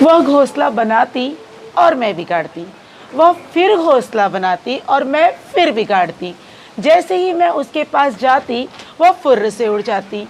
वह घोंसला बनाती और मैं बिगाड़ती, वह फिर घोंसला बनाती और मैं फिर बिगाड़ती। जैसे ही मैं उसके पास जाती वह फुर्र से उड़ जाती।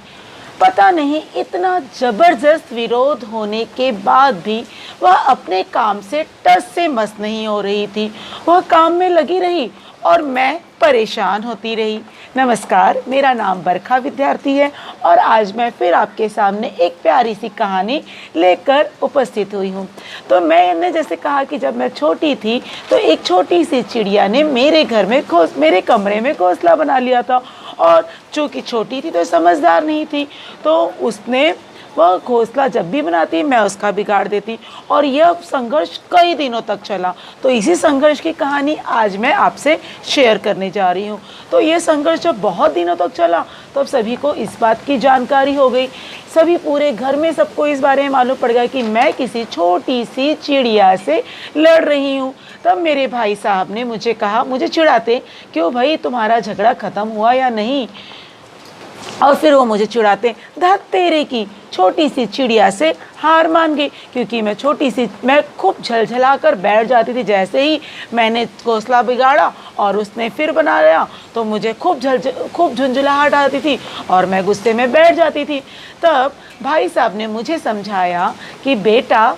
पता नहीं इतना ज़बरदस्त विरोध होने के बाद भी वह अपने काम से टस से मस नहीं हो रही थी। वह काम में लगी रही और मैं परेशान होती रही। नमस्कार, मेरा नाम बरखा विद्यार्थी है और आज मैं फिर आपके सामने एक प्यारी सी कहानी लेकर उपस्थित हुई हूँ। तो मैंने जैसे कहा कि जब मैं छोटी थी तो एक छोटी सी चिड़िया ने मेरे कमरे में घोंसला बना लिया था। और चूँकि छोटी थी तो समझदार नहीं थी, तो उसने वह घोंसला जब भी बनाती मैं उसका बिगाड़ देती और यह संघर्ष कई दिनों तक चला। तो इसी संघर्ष की कहानी आज मैं आपसे शेयर करने जा रही हूँ। तो ये संघर्ष जब बहुत दिनों तक चला तो सभी को इस बात की जानकारी हो गई। सभी पूरे घर में सबको इस बारे में मालूम पड़ गया कि मैं किसी छोटी सी चिड़िया से लड़ रही हूँ। तब मेरे भाई साहब ने मुझे कहा, मुझे चिढ़ाते, क्यों भाई तुम्हारा झगड़ा ख़त्म हुआ या नहीं? और फिर वो मुझे चिढ़ाते, धत तेरे की, छोटी सी चिड़िया से हार मान गई। क्योंकि मैं खूब झलझला कर बैठ जाती थी। जैसे ही मैंने घोंसला बिगाड़ा और उसने फिर बना लिया तो मुझे खूब झुंझुलाहट आती थी और मैं गुस्से में बैठ जाती थी। तब भाई साहब ने मुझे समझाया कि बेटा,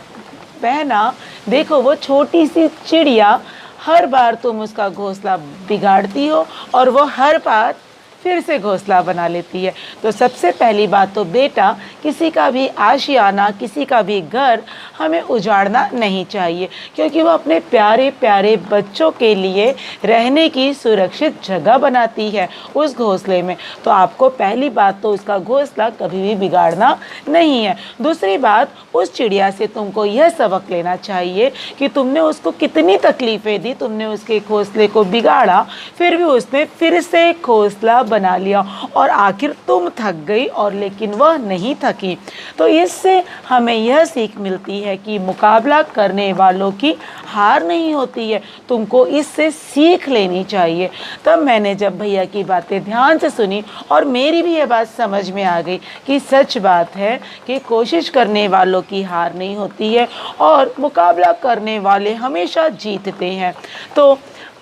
बहना, देखो वो छोटी सी चिड़िया, हर बार तुम उसका घोंसला बिगाड़ती हो और वो हर बार फिर से घोंसला बना लेती है। तो सबसे पहली बात तो बेटा, किसी का भी आशियाना, किसी का भी घर हमें उजाड़ना नहीं चाहिए, क्योंकि वो अपने प्यारे प्यारे बच्चों के लिए रहने की सुरक्षित जगह बनाती है उस घोंसले में। तो आपको पहली बात तो उसका घोंसला कभी भी बिगाड़ना नहीं है। दूसरी बात, उस चिड़िया से तुमको यह सबक लेना चाहिए कि तुमने उसको कितनी तकलीफ़ें दी, तुमने उसके घोंसले को बिगाड़ा, फिर भी उसने फिर से घोंसला बना लिया और आखिर तुम थक गई और लेकिन वह नहीं थकी। तो इससे हमें यह सीख मिलती है कि मुकाबला करने वालों की हार नहीं होती है। तुमको इससे सीख लेनी चाहिए। तब मैंने जब भैया की बातें ध्यान से सुनी और मेरी भी यह बात समझ में आ गई कि सच बात है कि कोशिश करने वालों की हार नहीं होती है और मुकाबला करने वाले हमेशा जीतते हैं। तो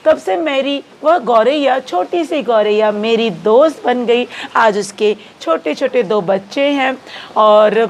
तब से मेरी वह गौरैया, छोटी सी गौरैया, मेरी दोस्त बन गई। आज उसके छोटे छोटे 2 बच्चे हैं और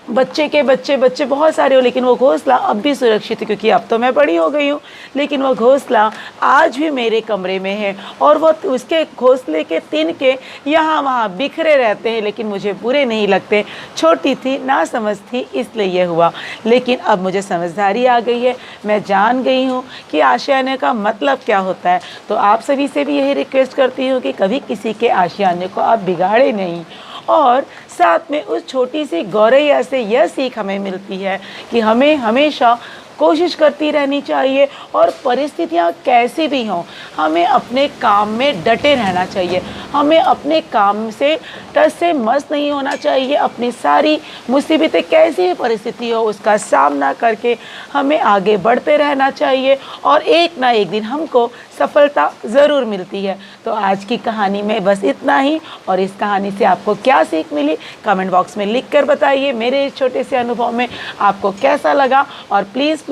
बच्चे के बच्चे बहुत सारे हो, लेकिन वो घोंसला अब भी सुरक्षित है क्योंकि अब तो मैं बड़ी हो गई हूँ। लेकिन वो घोंसला आज भी मेरे कमरे में है और वो उसके घोंसले के तिनके यहाँ वहाँ बिखरे रहते हैं, लेकिन मुझे बुरे नहीं लगते। छोटी थी, ना समझ थी, इसलिए ये हुआ। लेकिन अब मुझे समझदारी आ गई है, मैं जान गई हूँ कि आशियाने का मतलब क्या होता है। तो आप सभी से भी यही रिक्वेस्ट करती हूँ कि कभी किसी के आशियाने को आप बिगाड़े नहीं। और साथ में उस छोटी सी गौरैया से यह सीख हमें मिलती है कि हमें हमेशा कोशिश करती रहनी चाहिए और परिस्थितियाँ कैसी भी हों, हमें अपने काम में डटे रहना चाहिए। हमें अपने काम से टस से मस नहीं होना चाहिए। अपनी सारी मुसीबतें कैसी भी परिस्थिति हो उसका सामना करके हमें आगे बढ़ते रहना चाहिए और एक ना एक दिन हमको सफलता ज़रूर मिलती है। तो आज की कहानी में बस इतना ही। और इस कहानी से आपको क्या सीख मिली कमेंट बॉक्स में लिख कर बताइए। मेरे इस छोटे से अनुभव में आपको कैसा लगा और प्लीज़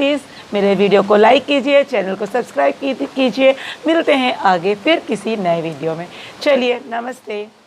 मेरे वीडियो को लाइक कीजिए, चैनल को सब्सक्राइब कीजिए। मिलते हैं आगे फिर किसी नए वीडियो में। चलिए, नमस्ते।